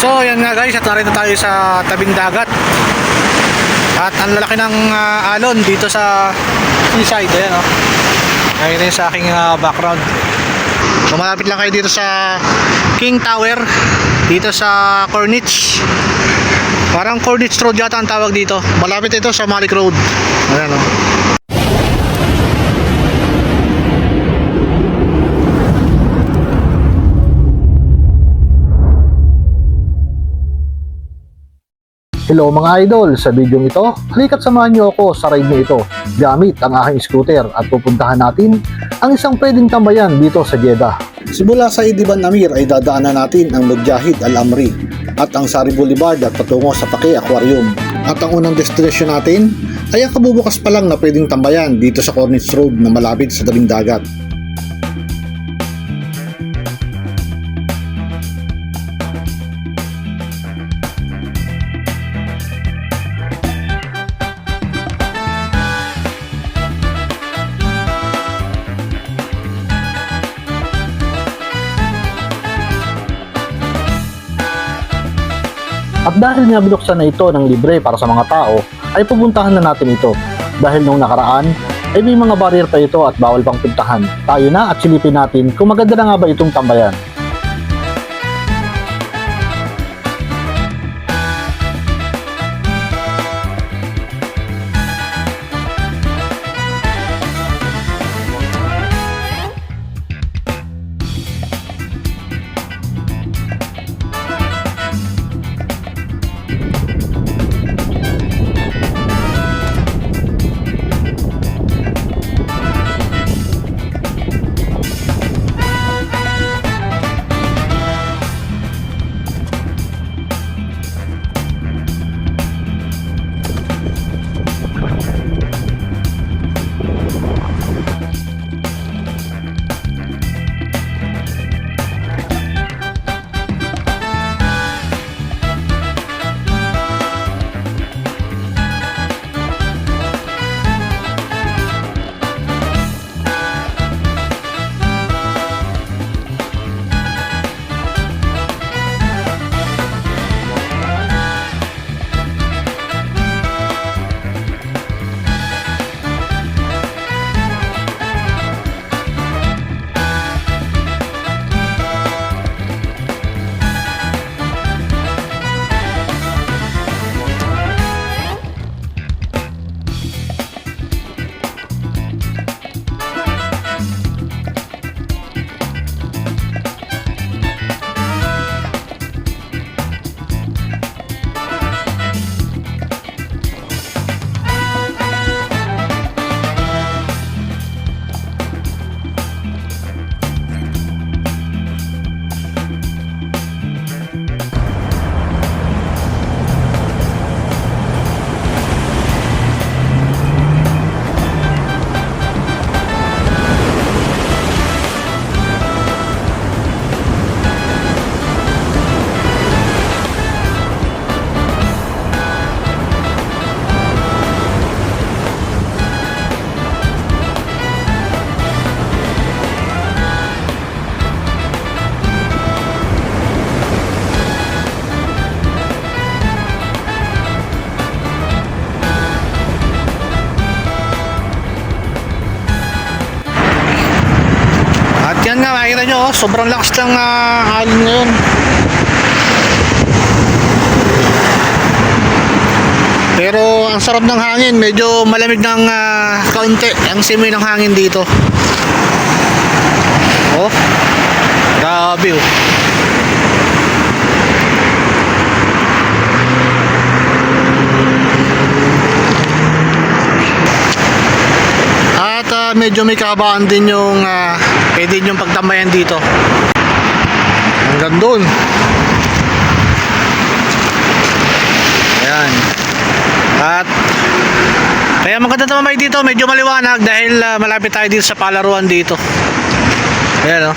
So yan nga guys, at narito tayo sa tabing dagat. At ang lalaki ng alon dito sa seaside. Ayan o. Ayan yun sa aking background. So malapit lang kayo dito sa King Tower, dito sa Corniche. Parang Corniche Road yata ang tawag dito. Malapit ito sa Malik Road. Ayan o. Hello mga idol, sa video ito, halika't samahan niyo ako sa ride na ito gamit ang aking scooter at pupuntahan natin ang isang pwedeng tambayan dito sa Jeddah. Simula sa Idiban Amir ay dadaanan natin ang Mujahid Al Amri at ang Sari Boulevard at patungo sa Paki Aquarium. At ang unang destination natin ay ang kabubukas pa lang na pwedeng tambayan dito sa Corniche Road na malapit sa tabing dagat. At dahil nga binuksan na ito ng libre para sa mga tao, ay pupuntahan na natin ito. Dahil nung nakaraan, ay may mga barrier pa ito at bawal pang puntahan. Tayo na at silipin natin kung maganda na nga ba itong tambayan. Yan nga, makikita nyo, sobrang lakas ng alon ngayon. Pero ang sarap ng hangin, medyo malamig ng kaunti ang simoy ng hangin dito. Oh, grabe oh. At medyo may kabaan din yung pwede yung pagtambayan dito hanggang doon. Ayan. At kaya maganda tamay dito, medyo maliwanag dahil malapit tayo dito sa palaruan dito. Ayan o.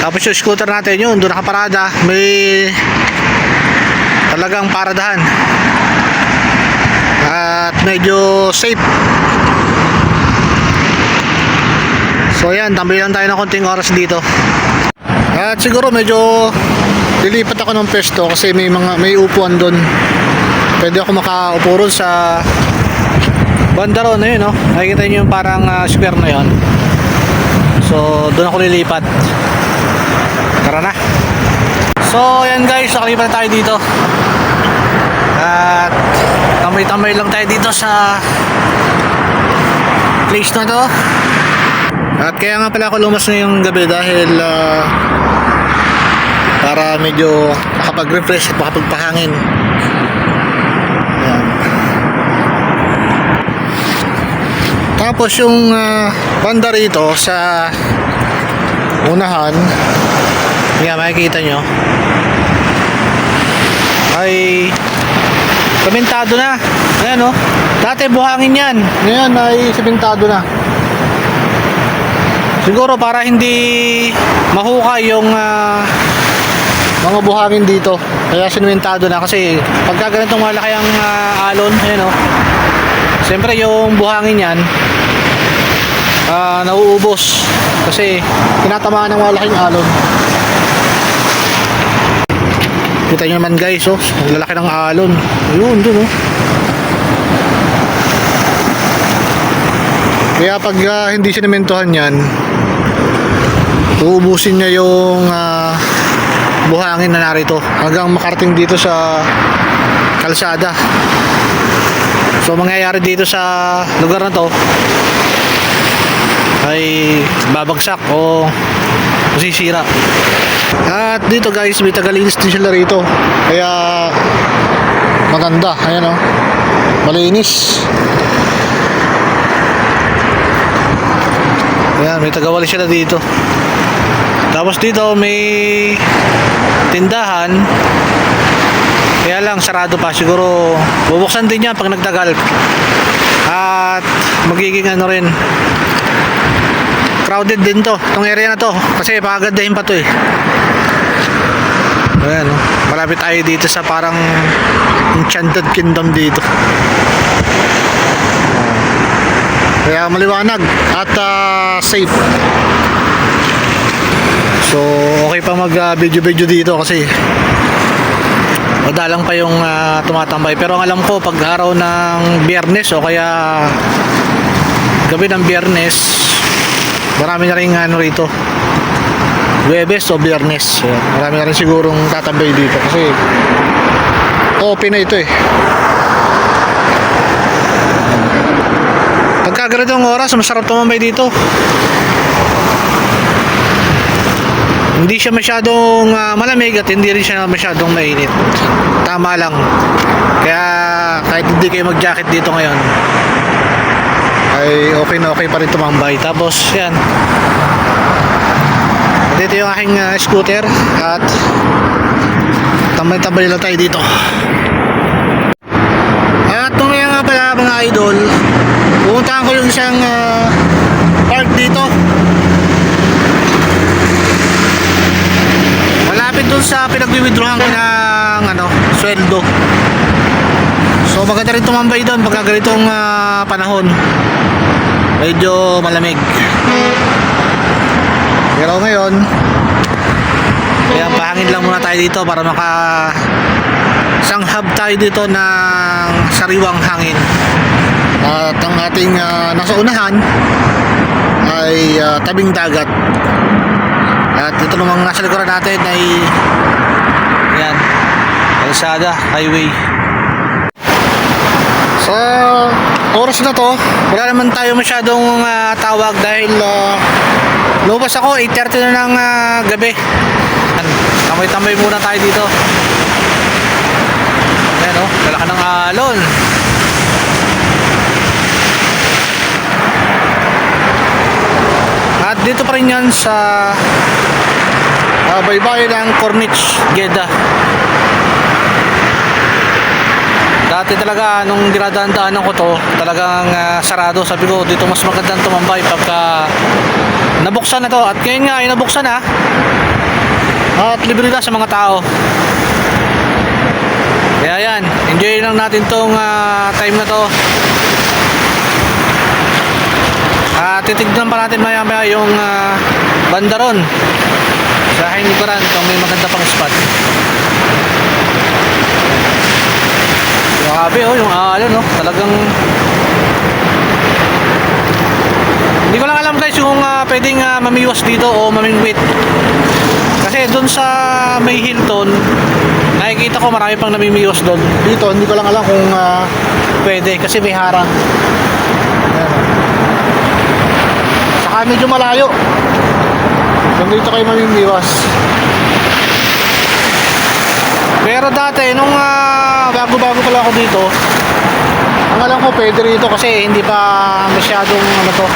Tapos yung scooter natin yun, doon nakaparada. May talagang paradahan. At medyo safe. So yan, tambay lang tayo ng konting oras dito. At siguro medyo lilipat ako ng pwesto kasi may upuan doon. Pwede ako makaupo ron sa banda ron, ayun, no? Nakikita nyo yung parang square na yun. So doon ako lilipat. Tara na. So ayan guys, nakalipat na tayo dito. At tambay-tambay lang tayo dito sa place na to. At kaya nga pala ako lumas na yung gabi dahil para medyo makapag-refresh at makapagpahangin. Ayan. Tapos yung banda rito sa unahan, yan makikita nyo, ay sementado na. Ayan, oh. Dati buhangin yan, ngayon ay sementado na. Siguro para hindi mahukay yung mga buhangin dito, kaya sinementado na. Kasi pagka ganitong malaki ang alon, ayan, oh, siyempre yung buhangin yan nauubos kasi tinatamaan ng malaking alon. Kita nyo naman guys, oh, ang lalaki ng alon. Ayun, dun, oh. Kaya pag hindi sinementohan yan, uubusin niya yung buhangin na narito hanggang makarating dito sa kalsada. So mangyayari dito sa lugar na to ay babagsak o masisira. At dito guys, may tagalinis din sila rito, kaya maganda. Ayan, oh, malinis. Ayan, may tagawali sila dito. Tapos dito may tindahan, kaya lang sarado pa. Siguro bubuksan din yan pag nagtagal. At magiging ano rin, crowded din to, itong area na to, kasi pagagandahin pa to eh. Ayan, oh, malapit tayo dito sa parang Enchanted Kingdom dito. Kaya maliwanag at safe. So okay pa mag video dito kasi madalang pa yung tumatambay. Pero ang alam ko pag araw ng Biyernes o kaya gabi ng Biyernes, marami na rin ano rito, Huwebes o Biyernes. So, marami na rin sigurong tatambay dito kasi open na ito eh. Pagka ganitong oras, masarap tumambay dito. Hindi siya masyadong malamig at hindi rin siya masyadong mainit. Tama lang. Kaya kahit hindi kayo mag-jacket dito ngayon, ay okay na okay pa rin tumambay. Tapos yan, dito yung aking scooter at tambay-tambay lang tayo dito. At nung nga pala mga idol, pumuntahan ko yung isang park dito malapit dun sa pinag-withdrawhan ko ng sweldo. So maganda rin tumambay doon pagka ganitong panahon, medyo malamig. Pero ngayon, kaya pahangin lang muna tayo dito para sanghab tayo dito ng sariwang hangin. At ang ating nasa unahan ay tabing dagat. At ito namang nasa likuran natin ay yan, kalsada, highway. Sa oras na to, wala naman tayo masyadong tawag dahil lumabas ako 8:30 na ng gabi. Tambay-tambay muna tayo dito. Ayan, oh, lalaki ng alon. At dito pa rin yan sa baybay ng Corniche, Jeddah. Dati talaga nung dinadaan-daanan ko to, talagang sarado. Sabi ko dito mas magandang tumambay pagka nabuksan na to. At ngayon nga ay nabuksan na. At libre na sa mga tao. Kaya yan, enjoy lang natin tong time na to. Titignan pa natin maya-maya yung banda ron sa hingikuran kung may maganda pang spot. Grabe oh, yung alon no. Talagang hindi ko lang alam guys yung pwedeng mamiwas dito o mamingwit. Kasi doon sa may Hilton, nakikita ko marami pang namimiwas doon. Dito, hindi ko lang alam kung pwede kasi may harang. Ayan, oh. Saka medyo malayo. Kung dito kayo mamimiwas. Pero dati, nung bago-bago pala ako dito, ang alam ko pwede rito kasi hindi pa masyadong ano to.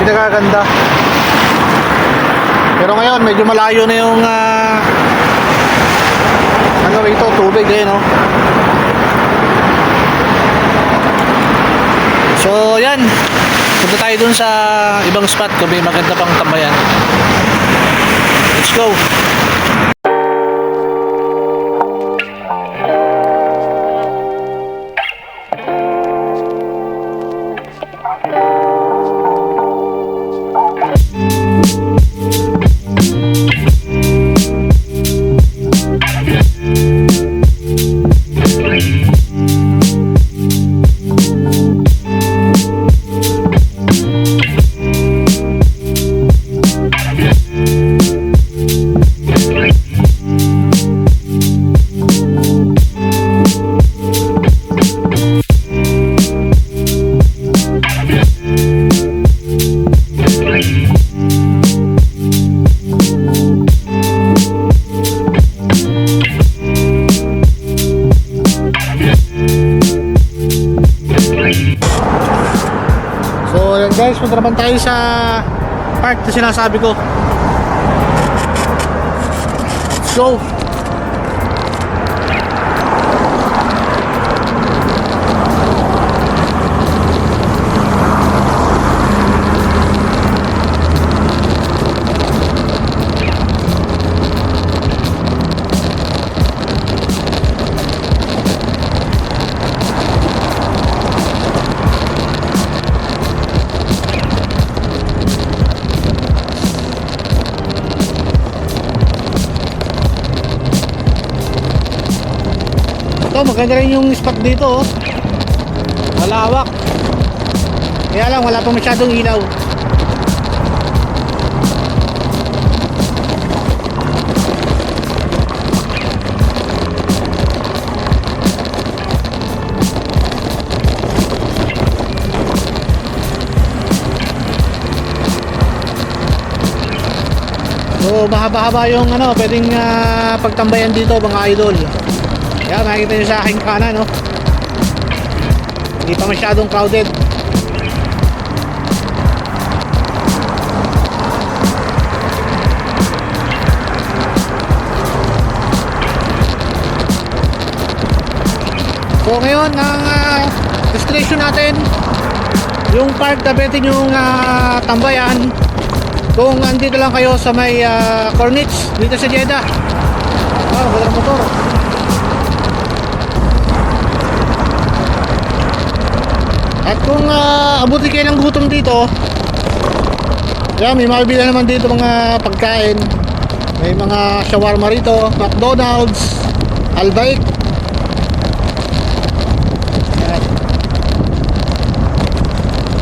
Pinagaganda. Pero ngayon medyo malayo na yung ano rito, tubig eh no. So yan, punta tayo dun sa ibang spot kung may maganda pang tambayan. Let's go. So yan guys, punta naman tayo sa park na sinasabi ko. Let's go. Ito, maganda rin yung spot dito oh. Malawak. Kaya lang wala pa masyadong ilaw. So mahaba-haba yung ano, pwedeng pagtambayan dito mga idol. Yan, makikita nyo sa aking kanan, no? Hindi pa masyadong crowded. So ngayon, ang destination natin, yung park na pwede yung tambayan. Kung andito lang kayo sa may Corniche, dito sa Jeddah. Oh, magandang motor. At kung abuti kayo ng gutom dito, yan, may mabibili naman dito mga pagkain. May mga shawarma rito, McDonald's, Albaik. Yan.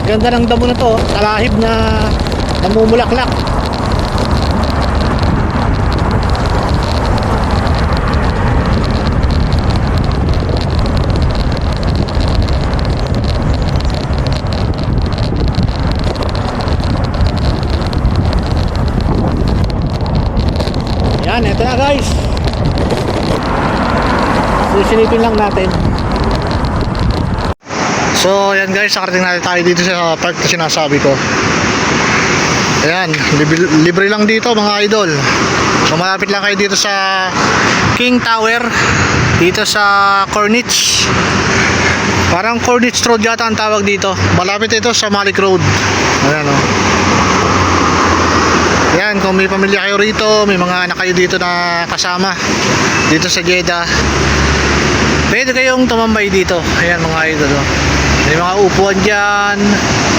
Ganda ng damo na to, talahib na namumulaklak. Yan, eto na guys. Susilipin lang natin. So, yan guys, nakarating natin tayo dito sa park na sinasabi ko. Ayan, libre lang dito mga idol. So, malapit lang kayo dito sa King Tower, dito sa Corniche. Parang Corniche Road yata ang tawag dito. Malapit ito sa Malik Road. Ayan o. Yan, kung may pamilya kayo rito, may mga anak kayo dito na kasama dito sa Jeddah, pwede kayong tumambay dito. Ayan mga idol, oh. May mga upuan dyan,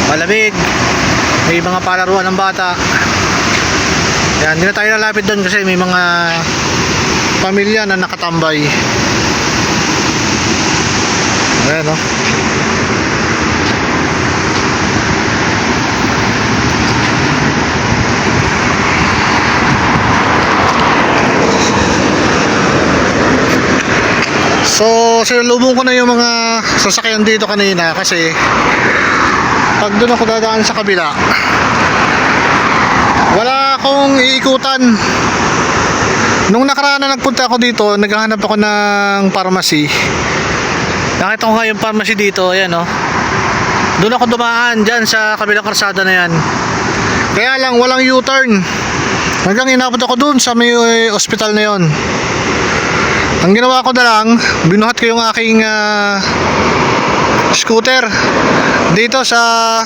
malamig, may mga palaruan ng bata. Yan, hindi na tayo lalapit doon kasi may mga pamilya na nakatambay. Ayan, no? So, sinalubong ko na yung mga sasakyan dito kanina kasi pag doon ako dadaan sa kabila, wala akong iikutan. Nung nakaraan na nagpunta ako dito, naghahanap ako ng pharmacy. Nakita ko nga yung pharmacy dito, ayan, oh. Doon ako dumaan dyan sa kabilang karsada na yan. Kaya lang walang U-turn. Hanggang inabot ako doon sa may hospital na yon. Ang ginawa ko na lang, binuhat ko yung aking scooter dito sa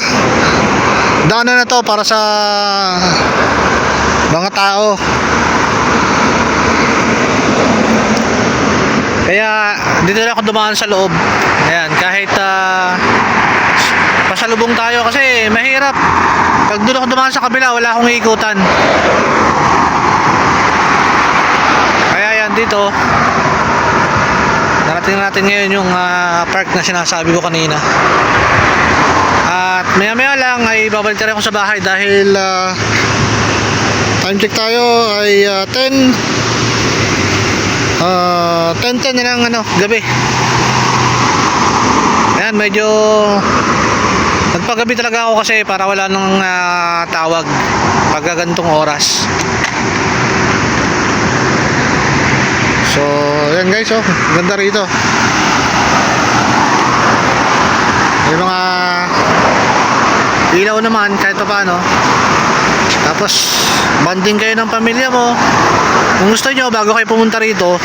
daanan na to para sa mga tao. Kaya dito na ako dumaan sa loob. Ayan, kahit pasalubong tayo kasi mahirap. Pag doon ako dumaan sa kabila, wala akong iikutan. Kaya yan dito, narating natin ngayon yung park na sinasabi ko kanina. At maya maya lang ay babalik tayo sa bahay dahil time check tayo ay 10:10 na lang gabi. Ayan, medyo nagpagabi talaga ako kasi para wala nang tawag pag ganitong oras. So, ayan guys, oh, ganda rito. May mga ilaw naman kahit pa paano. Tapos, bonding kayo ng pamilya mo. Kung gusto nyo, bago kayo pumunta rito,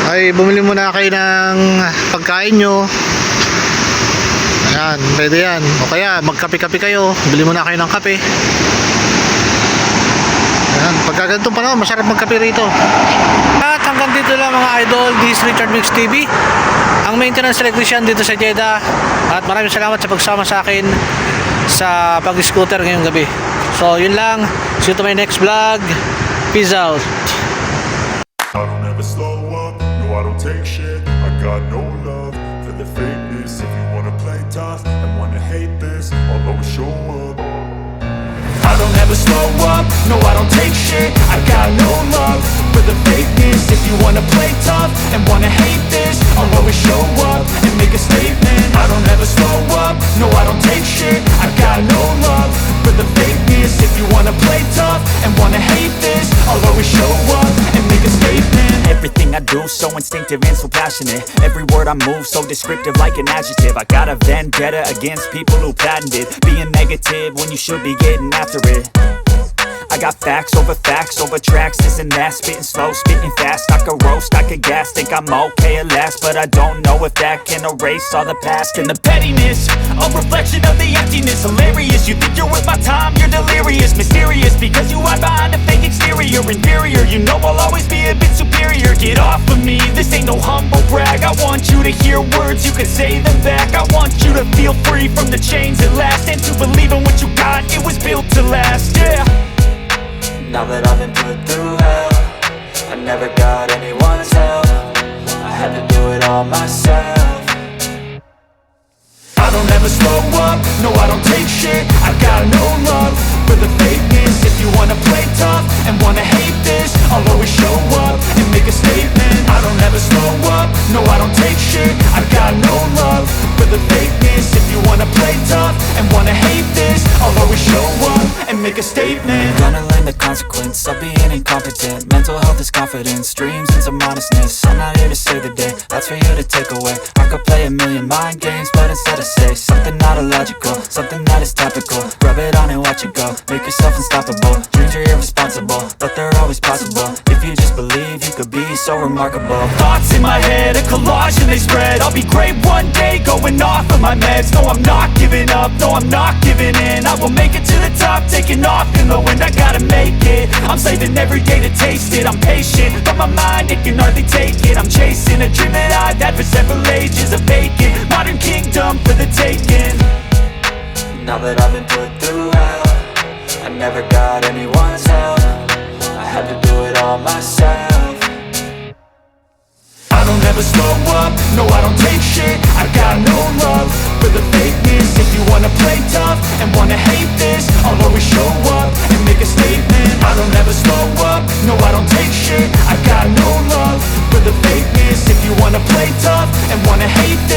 ay bumili muna kayo ng pagkain nyo. Ayan, pwede yan. O kaya, magkape-kape kayo. Bili muna kayo ng kape. Ayan, pagka ganito pa naman, masarap magkape rito. At hanggang dito lang mga idol, this is Richard Mix TV, ang maintenance electrician dito sa Jeddah. At maraming salamat sa pagsama sa akin sa pag-scooter ngayong gabi. So yun lang, see you to my next vlog. Peace out. I don't ever slow up, no I don't take shit. I got no love for the fakeness. If you wanna play tough and wanna hate this, I'll always show up. I don't ever slow up, no I don't take shit. I got no love for the fakeness. If you wanna play tough and wanna hate this, I'll always show up and make a statement. I don't ever slow up, no I don't take shit. I got no love for the fakeness. If you wanna play tough and wanna hate this, I'll always show up and make a statement. Everything I do so instinctive and so passionate. Every word I move so descriptive like an adjective. I got a vendetta against people who patented being negative when you should be getting after it. I got facts over tracks, this and that. Spitting slow, spitting fast. I could roast, I could gas. Think I'm okay at last, but I don't know if that can erase all the past. And the pettiness, a reflection of the emptiness. Hilarious, you think you're worth my time, you're delirious. Mysterious, because you hide behind a fake exterior. Inferior, you know I'll always be a bit superior. Get off of me, this ain't no humble brag. I want you to hear words, you can say them back. I want you to feel free from the chains at last, and to believe in what you got, it was built to last, yeah. Now that I've been put through hell, I never got anyone's help. I had to do it all myself. I don't ever slow up, no I don't take shit. I got no love for the fakeness. If you wanna play tough and wanna hate this, I'll always show up and make a statement. I don't ever slow up, no I don't take shit. I got no love for the fakeness. If you wanna play tough and wanna hate this, I'll always show up and make a statement. Gonna learn the consequence of being incompetent. Mental health is confidence, dreams and some honestness. I'm not here to save the day, that's for you to take away. I could play a million mind games, but instead I say something not illogical, something that is topical. Rub it on and watch it go, make yourself unstoppable. Dreams are irresponsible, but they're always possible. If you just believe, you could be so remarkable. Thoughts in my head, a collage and they spread. I'll be great one day, going off of my meds. No, I'm not giving up, no, I'm not giving in. I will make it to the top, taking off in the wind. I gotta make it, I'm saving every day to taste it. I'm patient, but my mind, it can hardly take it. I'm chasing a dream that I've had for several ages. A vacant, modern kingdom for the taking. Now that I've been put through hell, I never got anyone's help. I had to do it all myself. wanna hate this.